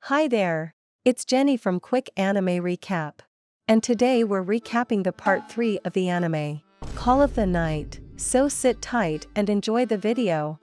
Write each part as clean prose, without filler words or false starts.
Hi there! It's Jenny from Quick Anime Recap. And today we're recapping the part 3 of the anime, Call of the Night, so sit tight and enjoy the video.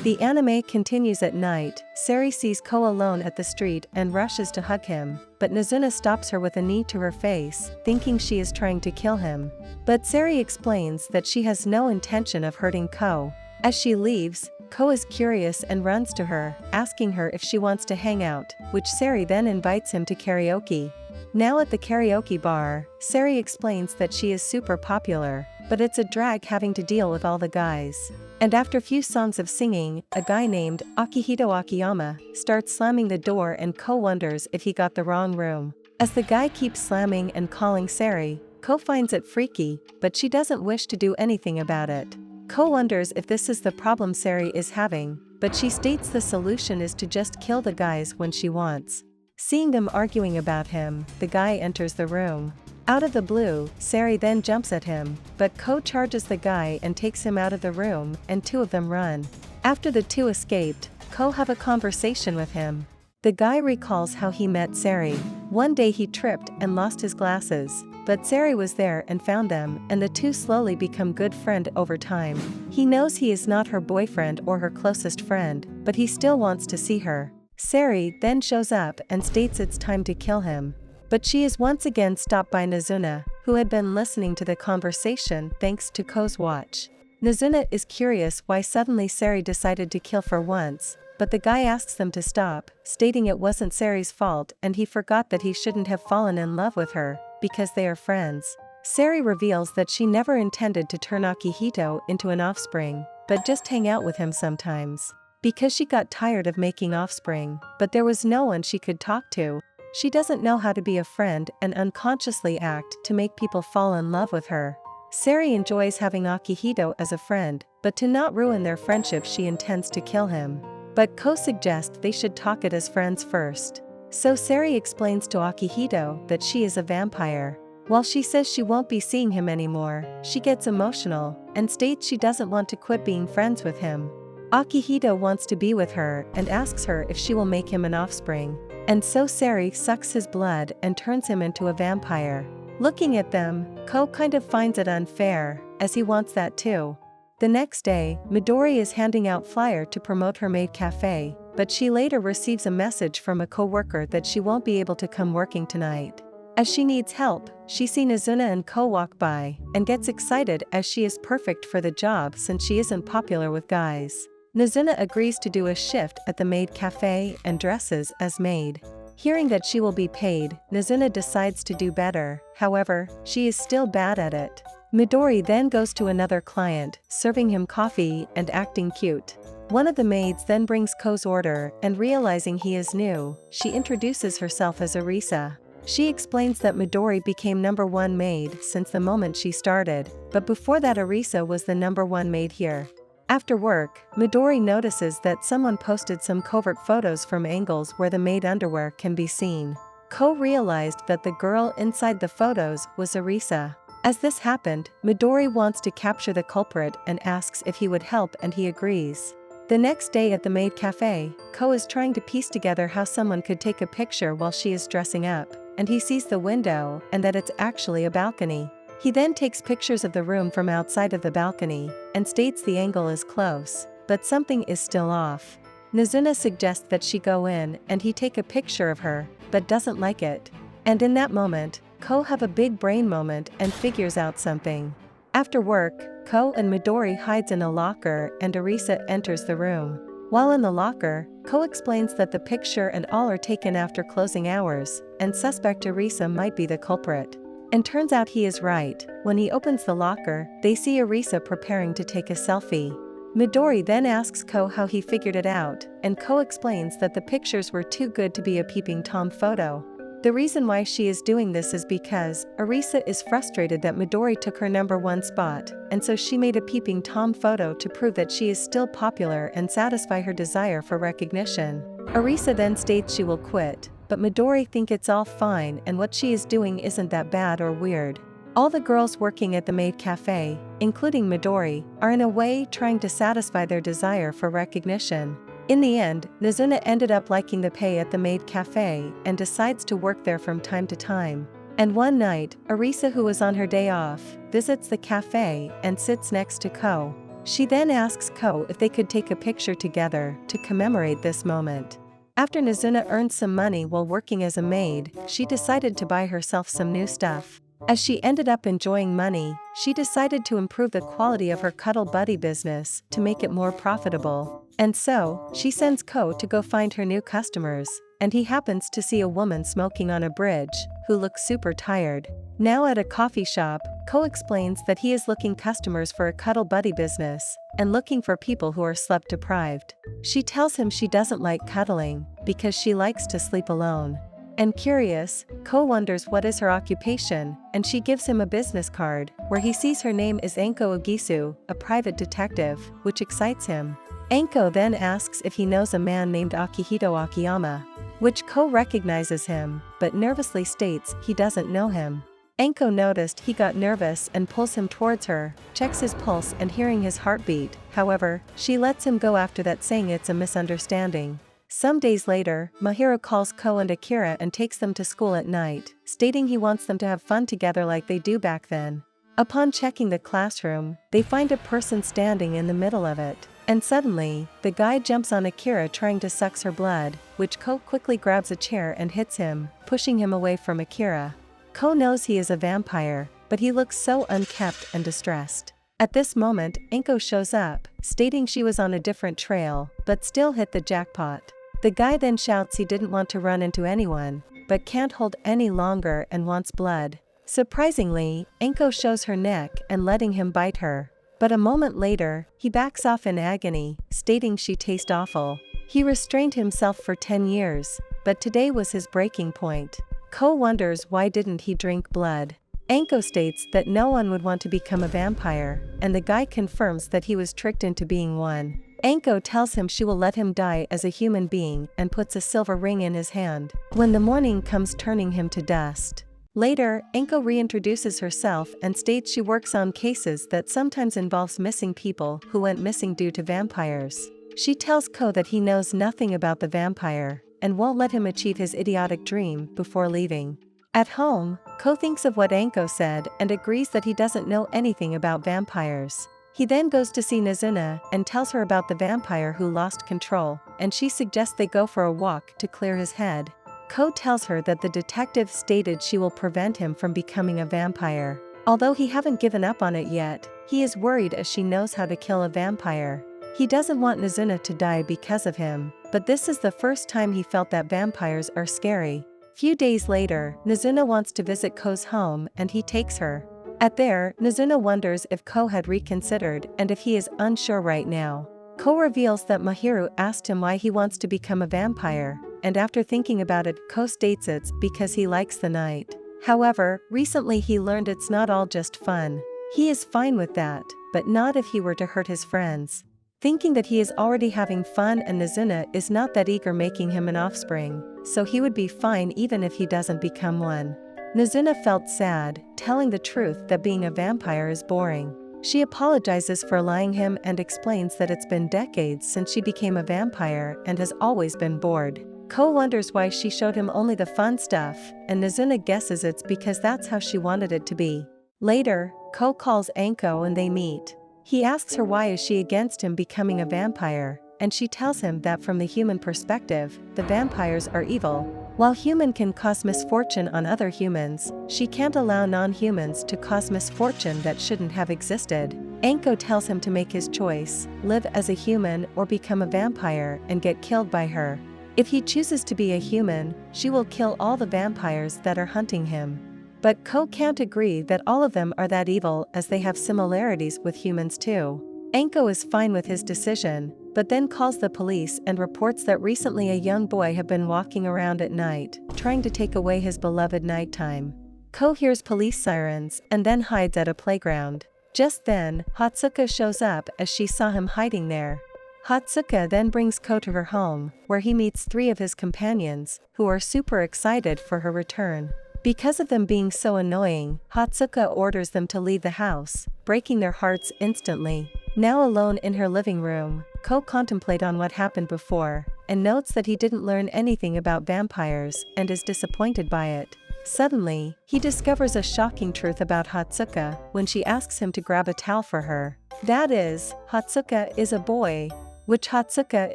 The anime continues at night. Sari sees Ko alone at the street and rushes to hug him, but Nozuna stops her with a knee to her face, thinking she is trying to kill him. But Sari explains that she has no intention of hurting Ko. As she leaves, Ko is curious and runs to her, asking her if she wants to hang out, which Sari then invites him to karaoke. Now at the karaoke bar, Sari explains that she is super popular, but it's a drag having to deal with all the guys. And after few songs of singing, a guy named Akihito Akiyama starts slamming the door and Ko wonders if he got the wrong room. As the guy keeps slamming and calling Sari, Ko finds it freaky, but she doesn't wish to do anything about it. Ko wonders if this is the problem Sari is having, but she states the solution is to just kill the guys when she wants. Seeing them arguing about him, the guy enters the room. Out of the blue, Sari then jumps at him, but Ko charges the guy and takes him out of the room, and two of them run. After the two escaped, Ko have a conversation with him. The guy recalls how he met Sari. One day he tripped and lost his glasses, but Sari was there and found them, and the two slowly become good friends over time. He knows he is not her boyfriend or her closest friend, but he still wants to see her. Sari then shows up and states it's time to kill him. But she is once again stopped by Nozuna, who had been listening to the conversation thanks to Ko's watch. Nozuna is curious why suddenly Sari decided to kill for once, but the guy asks them to stop, stating it wasn't Sari's fault and he forgot that he shouldn't have fallen in love with her, because they are friends. Sari reveals that she never intended to turn Akihito into an offspring, but just hang out with him sometimes. Because she got tired of making offspring, but there was no one she could talk to. She doesn't know how to be a friend and unconsciously act to make people fall in love with her. Sari enjoys having Akihito as a friend, but to not ruin their friendship she intends to kill him. But Ko suggests they should talk it as friends first. So Sari explains to Akihito that she is a vampire. While she says she won't be seeing him anymore, she gets emotional and states she doesn't want to quit being friends with him. Akihito wants to be with her and asks her if she will make him an offspring. And so Sari sucks his blood and turns him into a vampire. Looking at them, Ko kind of finds it unfair, as he wants that too. The next day, Midori is handing out flyers to promote her Maid cafe, but she later receives a message from a co-worker that she won't be able to come working tonight. As she needs help, she sees Nozuna and Ko walk by, and gets excited as she is perfect for the job since she isn't popular with guys. Nozuna agrees to do a shift at the Maid cafe and dresses as Maid. Hearing that she will be paid, Nozuna decides to do better, however, she is still bad at it. Midori then goes to another client, serving him coffee and acting cute. One of the maids then brings Ko's order, and realizing he is new, she introduces herself as Arisa. She explains that Midori became #1 maid since the moment she started, but before that Arisa was the #1 maid here. After work, Midori notices that someone posted some covert photos from angles where the maid underwear can be seen. Ko realized that the girl inside the photos was Arisa. As this happened, Midori wants to capture the culprit and asks if he would help, and he agrees. The next day at the Maid cafe, Ko is trying to piece together how someone could take a picture while she is dressing up, and he sees the window and that it's actually a balcony. He then takes pictures of the room from outside of the balcony, and states the angle is close, but something is still off. Nozuna suggests that she go in and he take a picture of her, but doesn't like it. And in that moment, Ko have a big brain moment and figures out something. After work, Ko and Midori hides in a locker and Arisa enters the room. While in the locker, Ko explains that the picture and all are taken after closing hours, and suspect Arisa might be the culprit. And turns out he is right. When he opens the locker, they see Arisa preparing to take a selfie. Midori then asks Ko how he figured it out, and Ko explains that the pictures were too good to be a peeping Tom photo. The reason why she is doing this is because Arisa is frustrated that Midori took her #1 spot, and so she made a peeping Tom photo to prove that she is still popular and satisfy her desire for recognition. Arisa then states she will quit, but Midori think it's all fine and what she is doing isn't that bad or weird. All the girls working at the Maid cafe, including Midori, are in a way trying to satisfy their desire for recognition. In the end, Nozuna ended up liking the pay at the Maid cafe and decides to work there from time to time. And one night, Arisa, who was on her day off, visits the cafe and sits next to Ko. She then asks Ko if they could take a picture together to commemorate this moment. After Nozuna earned some money while working as a maid, she decided to buy herself some new stuff. As she ended up enjoying money, she decided to improve the quality of her cuddle buddy business to make it more profitable. And so, she sends Ko to go find her new customers, and he happens to see a woman smoking on a bridge, who looks super tired. Now at a coffee shop, Ko explains that he is looking customers for a cuddle buddy business, and looking for people who are sleep deprived. She tells him she doesn't like cuddling, because she likes to sleep alone. And curious, Ko wonders what is her occupation, and she gives him a business card, where he sees her name is Anko Ogisu, a private detective, which excites him. Anko then asks if he knows a man named Akihito Akiyama, which Ko recognizes him, but nervously states he doesn't know him. Anko noticed he got nervous and pulls him towards her, checks his pulse and hearing his heartbeat. However, she lets him go after that, saying it's a misunderstanding. Some days later, Mahiro calls Ko and Akira and takes them to school at night, stating he wants them to have fun together like they do back then. Upon checking the classroom, they find a person standing in the middle of it, and suddenly, the guy jumps on Akira trying to suck her blood, which Ko quickly grabs a chair and hits him, pushing him away from Akira. Ko knows he is a vampire, but he looks so unkempt and distressed. At this moment, Anko shows up, stating she was on a different trail, but still hit the jackpot. The guy then shouts he didn't want to run into anyone, but can't hold any longer and wants blood. Surprisingly, Anko shows her neck and letting him bite her. But a moment later, he backs off in agony, stating she tastes awful. He restrained himself for 10 years, but today was his breaking point. Ko wonders why didn't he drink blood. Anko states that no one would want to become a vampire, and the guy confirms that he was tricked into being one. Anko tells him she will let him die as a human being and puts a silver ring in his hand, when the morning comes, turning him to dust. Later, Anko reintroduces herself and states she works on cases that sometimes involves missing people who went missing due to vampires. She tells Ko that he knows nothing about the vampire, and won't let him achieve his idiotic dream before leaving. At home, Ko thinks of what Anko said and agrees that he doesn't know anything about vampires. He then goes to see Nozuna and tells her about the vampire who lost control, and she suggests they go for a walk to clear his head. Ko tells her that the detective stated she will prevent him from becoming a vampire. Although he haven't given up on it yet, he is worried as she knows how to kill a vampire. He doesn't want Nozuna to die because of him, but this is the first time he felt that vampires are scary. Few days later, Nozuna wants to visit Ko's home and he takes her. At there, Nozuna wonders if Ko had reconsidered and if he is unsure right now. Ko reveals that Mahiro asked him why he wants to become a vampire, and after thinking about it, Ko states it's because he likes the night. However, recently he learned it's not all just fun. He is fine with that, but not if he were to hurt his friends. Thinking that he is already having fun and Nozuna is not that eager, making him an offspring, so he would be fine even if he doesn't become one. Nozuna felt sad, telling the truth that being a vampire is boring. She apologizes for lying him and explains that it's been decades since she became a vampire and has always been bored. Ko wonders why she showed him only the fun stuff, and Nozuna guesses it's because that's how she wanted it to be. Later, Ko calls Anko and they meet. He asks her why is she against him becoming a vampire, and she tells him that from the human perspective, the vampires are evil. While human can cause misfortune on other humans, she can't allow non-humans to cause misfortune that shouldn't have existed. Anko tells him to make his choice, live as a human or become a vampire and get killed by her. If he chooses to be a human, she will kill all the vampires that are hunting him. But Ko can't agree that all of them are that evil, as they have similarities with humans too. Anko is fine with his decision, but then calls the police and reports that recently a young boy had been walking around at night, trying to take away his beloved nighttime. Ko hears police sirens and then hides at a playground. Just then, Hatsuka shows up as she saw him hiding there. Hatsuka then brings Ko to her home, where he meets 3 of his companions, who are super excited for her return. Because of them being so annoying, Hatsuka orders them to leave the house, breaking their hearts instantly. Now alone in her living room, Ko contemplates on what happened before, and notes that he didn't learn anything about vampires and is disappointed by it. Suddenly, he discovers a shocking truth about Hatsuka when she asks him to grab a towel for her. That is, Hatsuka is a boy. Which Hatsuka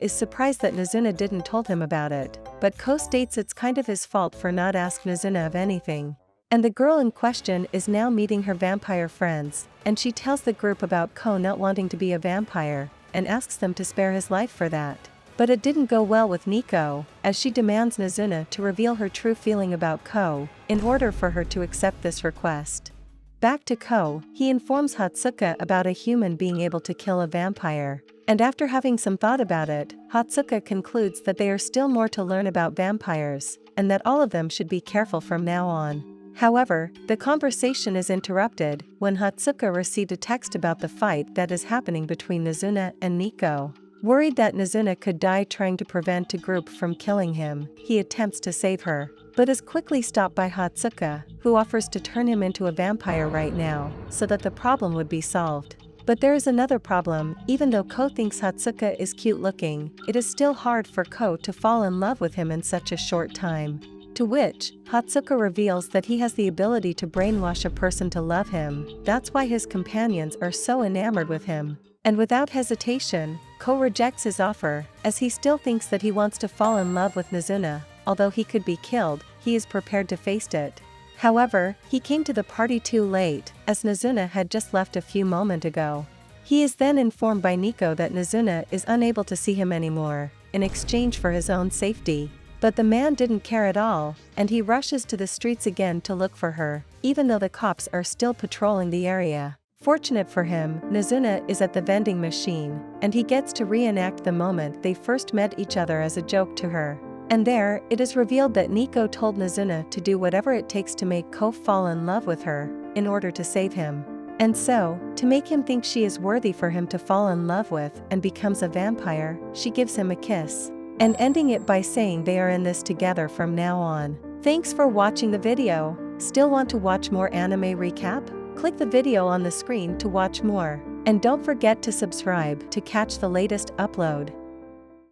is surprised that Nozuna didn't told him about it, but Ko states it's kind of his fault for not asking Nozuna of anything. And the girl in question is now meeting her vampire friends, and she tells the group about Ko not wanting to be a vampire, and asks them to spare his life for that. But it didn't go well with Nico, as she demands Nozuna to reveal her true feeling about Ko, in order for her to accept this request. Back to Ko, he informs Hatsuka about a human being able to kill a vampire. And after having some thought about it, Hatsuka concludes that there are still more to learn about vampires, and that all of them should be careful from now on. However, the conversation is interrupted when Hatsuka received a text about the fight that is happening between Nozuna and Nico. Worried that Nozuna could die trying to prevent a group from killing him, he attempts to save her, but is quickly stopped by Hatsuka, who offers to turn him into a vampire right now, so that the problem would be solved. But there is another problem. Even though Ko thinks Hatsuka is cute looking, it is still hard for Ko to fall in love with him in such a short time. To which, Hatsuka reveals that he has the ability to brainwash a person to love him. That's why his companions are so enamored with him. And without hesitation, Ko rejects his offer, as he still thinks that he wants to fall in love with Nozuna. Although he could be killed, he is prepared to face it. However, he came to the party too late, as Nozuna had just left a few moments ago. He is then informed by Nico that Nozuna is unable to see him anymore, in exchange for his own safety. But the man didn't care at all, and he rushes to the streets again to look for her, even though the cops are still patrolling the area. Fortunate for him, Nozuna is at the vending machine, and he gets to reenact the moment they first met each other as a joke to her. And there, it is revealed that Nico told Nozuna to do whatever it takes to make Ko fall in love with her, in order to save him. And so, to make him think she is worthy for him to fall in love with and becomes a vampire, she gives him a kiss. And ending it by saying they are in this together from now on. Thanks for watching the video. Still want to watch more anime recap? Click the video on the screen to watch more. And don't forget to subscribe to catch the latest upload.